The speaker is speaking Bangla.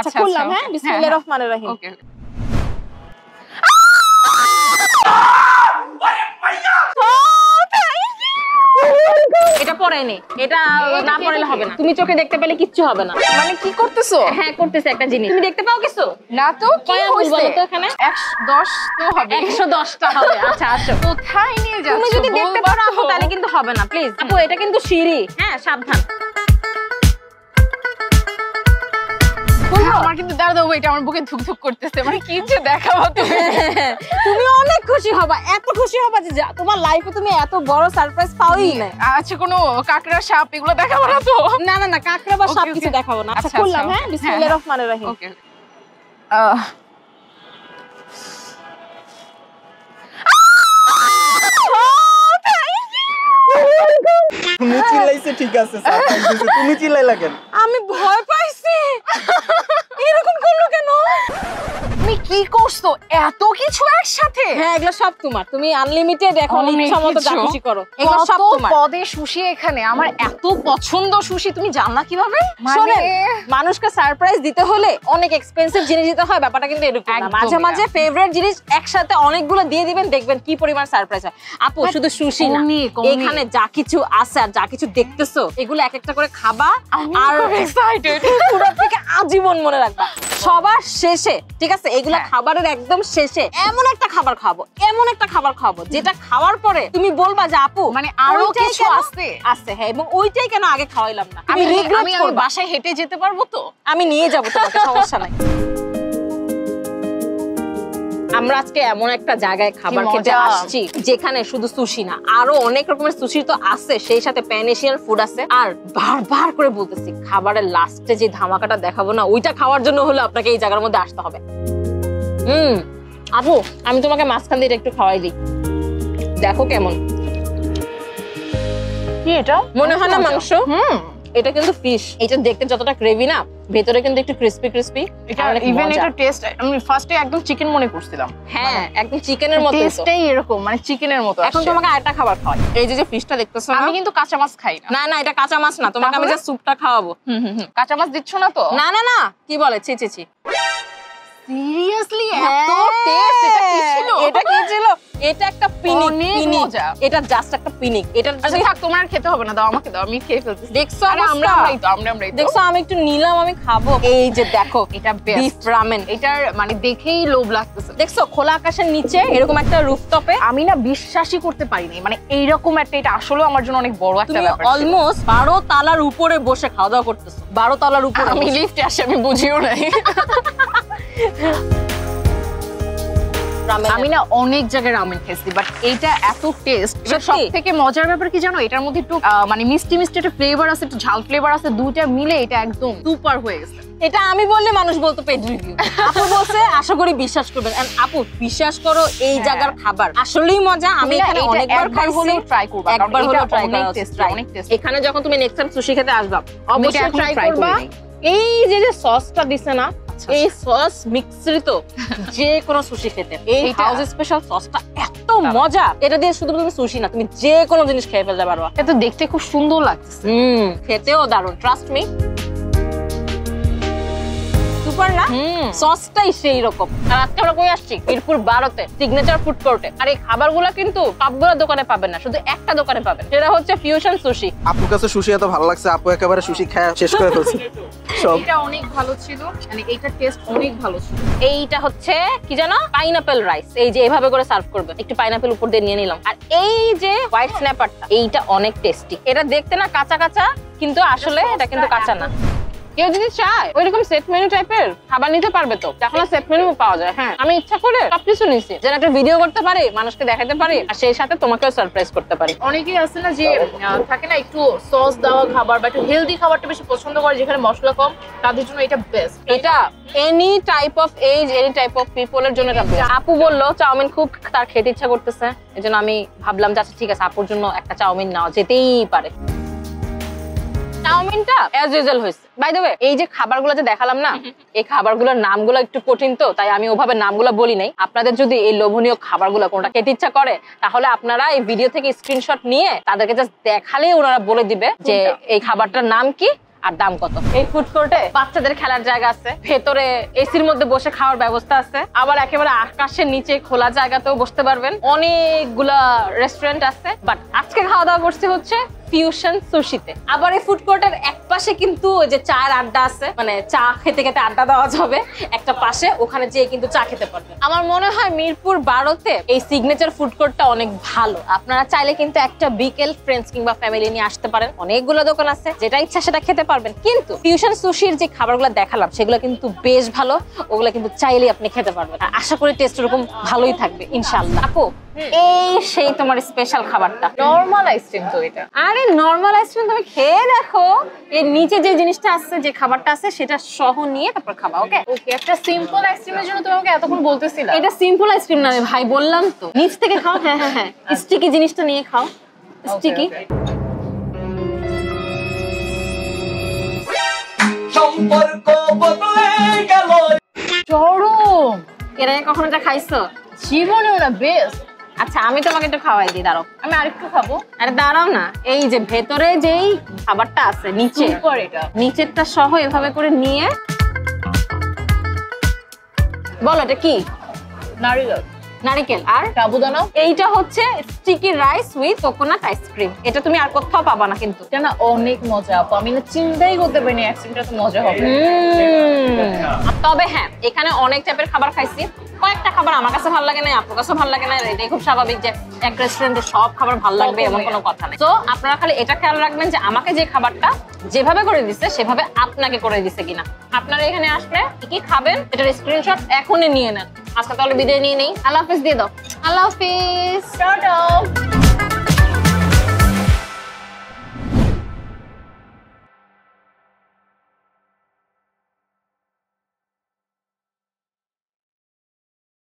আচ্ছা খুললাম। হ্যাঁ, বিসমিল্লাহির রহমানির রহিম। ওকে এটা পরে নে, এটা না পড়লে হবে না। তুমি চোখে দেখতে পেলে কিচ্ছু হবে না। মানে কি করতেছো? হ্যাঁ করতেছে একটা জিনিস। তুমি দেখতে পাও কিছু না তো, কি হইছে? বলো তো এখানে 110 তো হবে। 110টা হবে। আচ্ছা আসো। কোথায় নিয়ে যাচ্ছ? তুমি যদি দেখতে পারো আপু তাহলে কিন্তু হবে না, প্লিজ। আপু এটা কিন্তু সিঁড়ি, হ্যাঁ সাবধান। আমার কিন্তু দাঁড়াও, এটা আমার বুকে ধুকধুক করতেছে। মানে কি যে দেখাবো তুমি? তুমি অনেক খুশি হবা, এত খুশি হবা যে তোমার লাইফে তুমি এত বড় সারপ্রাইজ পাওই না। আচ্ছা কোনো কাকড়া সাপ এগুলো দেখাবো না তো? না না না, কাকড়া বা সাপ কিছু দেখাবো না। আচ্ছা খুললাম। হ্যাঁ, বিসমিল্লাহির রহমানির রহিম। ওকে তুমি চিল্লাইছে ঠিক আছে, সারপ্রাইজ দিছে, তুমি চিল্লাইলা কেন? আমি ভয় পাইছি। এরকম করলো কেন? তুমি কি করছো? এত কিছু একসাথে? হ্যাঁ এগুলো সব তোমার। তুমি আনলিমিটেড এখন ইচ্ছামতো যা খুশি করো। এগুলো সব তোমার। পদে সুশি এখানে। আমার এত পছন্দ সুশি, তুমি জানলা কিভাবে? শোনেন, মানুষকে সারপ্রাইজ দিতে হলে অনেক এক্সপেন্সিভ জিনিস দিতে হয়, ব্যাপারটা কিন্তু এরকম না। মাঝে মাঝে ফেভারিট জিনিস একসাথে অনেকগুলো দিয়ে দিবেন, দেখবেন কি পরিমাণ সারপ্রাইজ হয়। আপু শুধু সুশি না, এখানে যা কিছু আছে আর যা কিছু দেখতেছো এগুলো এক একটা করে খাবা আর এক্সাইটেড পুরো থেকে আজীবন মনে রাখবা। সবার শেষে, ঠিক আছে, এগুলা খাবারের একদম শেষে এমন একটা খাবার খাবো, এমন একটা খাবার খাবো যেটা খাওয়ার পরে তুমি বলবা যে আপু মানে আরো কিছু আছে আছে। হ্যাঁ, এবং ওইটাই কেন আগে খাওয়াইলাম না। আমি বাসায় হেঁটে যেতে পারবো তো? আমি নিয়ে যাবো তোমাকে, সমস্যা নাই। আমরা আজকে এমন একটা জায়গায় খাবার খেতে আসছি যেখানে শুধু সুশি না, আরো অনেক রকমের সুশি তো আছে, সেই সাথে প্যান এশিয়ান ফুড আছে। আর বারবার করে বলতেছি, খাবারের লাস্টে যে ধামাকাটা দেখাবো না, ওইটা খাওয়ার জন্য হলো আপনাকে এই জায়গার মধ্যে আসতে হবে। আপু আমি তোমাকে মাঝখান দিয়ে একটু খাওয়াই দিই, দেখো কেমন। কি এটা? মনে হয় না মাংস? এটা কিন্তু ফিশ। এটা দেখতে যতটা গ্রেভি না, ভেতরে কিন্তু একটু ক্রিসপি ক্রিসপি। এটা ইভেন এটা টেস্ট আমি ফার্স্টে একদম চিকেন মনে করছিলাম। হ্যাঁ একদম চিকেনের মতো, টেস্টটাই এরকম, মানে চিকেনের মতো। এখন তোমাকে আরেকটা খাবার খাওয়াই। এই যে ফিশটা দেখতেছো, আমি কিন্তু কাঁচা মাছ খাই না। না না, এটা কাঁচা মাছ না, তোমাকে আমি জাস্ট স্যুপটা খাওয়াবো। কাঁচা মাছ দিচ্ছ না তো? না না না, কি বলে, ছি ছি ছি। সিরিয়াসলি এত টেস্ট? এটা কি ছিল? এটা কি ছিল? এটা একটা পিনিক। মজা। এটা জাস্ট একটা পিনিক। এটা আচ্ছা থাক, তোমার আর খেতে হবে না, দাও আমাকে দাও, আমি খেয়ে ফেলতেছি। দেখছো আমরাই তো দেখছো, আমি একটু নিলাম, আমি খাবো। এই যে দেখো, এটা বিফ রামেন। এটার মানে দেখেই লোভ লাগতেছে। দেখছো খোলা আকাশের নিচে এরকম একটা রুফটপে, আমি না বিশ্বাসই করতে পারিনি, মানে এইরকম একটা, এটা আসলে আমার জন্য অনেক বড় একটা ব্যাপার। অলমোস্ট 12 তলার উপরে বসে খাওয়া দাওয়া করতেছো। 12 তলার উপরে। আমি লিফটে আসি, আমি বুঝিও নাই। আমি না অনেক জায়গায় রামেন খেয়েছি, বাট এইটা এত টেস্ট। সব থেকে মজার ব্যাপার কি জানো, এটার মধ্যে একটু মানে মিষ্টি মিষ্টি একটা ফ্লেভার আছে, একটু ঝাল ফ্লেভার আছে, দুইটা মিলে এটা একদম সুপার হয়ে গেছে। এটা আমি বললে মানুষ বলতো পেড রিভিউ। আপু বলছে, আশা করি বিশ্বাস করবেন। এন্ড আপু বিশ্বাস করো, এই জায়গার খাবার আসলেই মজা। আমি এখানে অনেকবার খাইছি, ট্রাই করব, একবার হলো ট্রাই করা অনেক টেস্ট। এখানে যখন তুমি নেক্সট টাইম সুশি খেতে আসবা, অবশ্যই ট্রাই করবা। এই যে সসটা দিছে না, এই সস মিক্সরিত যে কোনো সুশি খেতে, এই হাউস স্পেশাল সসটা এত মজা। এটা দিয়ে শুধু তুমি সুশি না, তুমি যে কোনো জিনিস খেয়ে ফেলতে পারবা। এটা দেখতে খুব সুন্দর লাগছে, খেতেও দারুণ, ট্রাস্ট মি। সুপার না, সসটাই সেই রকম। আর আজকে আমরা কই আসছি? মিরপুর 12তে সিগনেচার ফুড কোর্টে। আর এই খাবারগুলো কিন্তু সবগুলো দোকানে পাবেন না, শুধু একটা দোকানে পাবেন, সেটা হচ্ছে ফিউশন সুশি। আপুর কাছে সুশি এত ভালো লাগছে, আপু একেবারে সুশি খায় শেষ করে ফেলছে। এটা অনেক ভালো ছিল, মানে এইটার টেস্ট অনেক ভালো ছিল। এইটা হচ্ছে কি জানো, পাইনাপেল রাইস। এই যে এভাবে করে সার্ভ করবে, একটু পাইনাপেল উপর দিয়ে নিয়ে নিলাম। আর এই যে হোয়াইট স্ন্যাপারটা, এইটা অনেক টেস্টি। এটা দেখতে না কাঁচা কাঁচা, কিন্তু আসলে এটা কিন্তু কাঁচা না। কেউ যদি চায় ওইরকম সেট মেনু টাইপের খাবার নিতে পারবে তো, এখন সেট মেনু পাওয়া যায়। হ্যাঁ আমি ইচ্ছা করে সবকিছু নিছি, যেন একটা ভিডিও করতে পারি, মানুষকে দেখাতে পারি, আর সেই সাথে তোমাকেও সারপ্রাইজ করতে পারি। অনেকেই আছে না যে থাকে না একটু সস দেওয়া খাবার বা একটু হেলদি খাবারটা বেশি পছন্দ করে, যেখানে মশলা কম, তাদের জন্য এটা বেস্ট। এটা any type of age, any type of পিপলের জন্য এটা বেস্ট। আপু বললো চাউমিন খুব তার খেতে ইচ্ছা করতেছে, এজন্য আমি ভাবলাম যে আচ্ছা ঠিক আছে, আপুর জন্য একটা চাউমিন নেওয়া যেতেই পারে। চাউমিনটা অ্যাজ ইউজুয়াল হয়েছে। বাই দ্য ওয়ে, এই যে খাবারগুলো যে দেখালাম না, এই খাবারগুলোর নামগুলো একটু কঠিন, তো তাই আমি ওভাবে নামগুলো বলি নাই। আপনাদের যদি এই লোভনীয় খাবারগুলো কোনটা খেতে ইচ্ছা করে, তাহলে আপনারা এই ভিডিও থেকে স্ক্রিনশট নিয়ে তাদেরকে জাস্ট দেখালেই ওনারা বলে দিবে যে এই খাবারটার নাম কি আর দাম কত। এই ফুড কোর্টে বাচ্চাদের খেলার জায়গা আছে, ভেতরে এসির মধ্যে বসে খাওয়ার ব্যবস্থা আছে, আবার একেবারে আকাশের নিচে খোলা জায়গাতেও বসতে পারবেন। অনেকগুলা রেস্টুরেন্ট আছে, বাট আজকে খাওয়া দাওয়া করতে হচ্ছে ফিউশন সুশিতে। আবার এই ফুড কোর্টের এক পাশে কিন্তু ওই যে চায়ের আড্ডা আছে, মানে চা খেতে খেতে আড্ডা দেওয়া যাবে একটা পাশে, ওখানে যেয়ে কিন্তু চা খেতে পারবেন। আমার মনে হয় মিরপুর 12-তে এই সিগনেচার ফুড কোর্টটা অনেক ভালো। আপনারা চাইলে কিন্তু একটা বিকেল ফ্রেন্ডস কিংবা ফ্যামিলি নিয়ে আসতে পারেন। অনেকগুলো দোকান আছে, যেটা ইচ্ছা সেটা খেতে পারবেন। কিন্তু ফিউশন সুশির যে খাবারগুলো দেখালাম সেগুলো কিন্তু বেশ ভালো, ওগুলো কিন্তু চাইলেই আপনি খেতে পারবেন। আশা করি টেস্ট এরকম ভালোই থাকবে ইনশাআল্লাহ। আপু এই সেই তোমার স্পেশাল খাবারটা নরমাল আইসক্রিম তো এটা। আরে নরমাল আইসক্রিম তুমি খেয়ে দেখো, এর নিচে যে জিনিসটা আছে, যে খাবারটা আছে সেটা সহ নিয়ে তারপর খাবা। ওকে ওকে, একটা সিম্পল আইসক্রিমের জন্য তুমি আমাকে এতক্ষণ বলতেছিলা এটা সিম্পল আইসক্রিম না ভাই, বললাম তো নিচ থেকে খাও। হ্যাঁ হ্যাঁ হ্যাঁ, স্টিকি জিনিসটা নিয়ে খাও, স্টিকি। সম্পর্ক বদলে গেল। চরম। এর আগে কখনো এটা খাইছো? জীবনে ওরা বেস্ট। আচ্ছা আমি তোমাকে একটু খাওয়াই দিই, দাঁড়াও। আমি আরেকটু খাবো। আরে দাঁড়াও না, এই যে ভেতরে যেই খাবারটা আছে নিচে, সুপার এটা। নিচেরটা সহ এভাবে করে নিয়ে বলো এটা কি? নারিকেল। নারিকেল আর সাবুদানা। এইটা হচ্ছে sticky rice with coconut ice cream. এটা তুমি আর কোথাও পাবা না কিন্তু। এটা না অনেক মজা আপু, আমি না চিন্তাই করতে পারিনি আইসক্রিমটা তো মজা হবে। তবে হ্যাঁ, এখানে অনেক টাইপের খাবার খাইছি। কয়েকটা খাবার আমার কাছে ভালো লাগে না, আপনার কাছেও ভালো লাগে না, এটাই খুব স্বাভাবিক যে এক রেস্টুরেন্টে সব খাবার ভালো লাগবে এমন কোনো কথা নেই। তো আপনারা খালি এটা খেয়াল রাখবেন যে আমাকে যে খাবারটা যেভাবে করে দিচ্ছে সেভাবে আপনাকে করে দিচ্ছে কিনা। আপনারা এখানে আসলে কি খাবেন এটার স্ক্রিনশট এখনই নিয়ে নেন। আজকে তাহলে বিদায় নিয়ে নেই। আল্লাহ হাফেজ দিয়ে দাও। আল্লাহ হাফেজ। টাটা।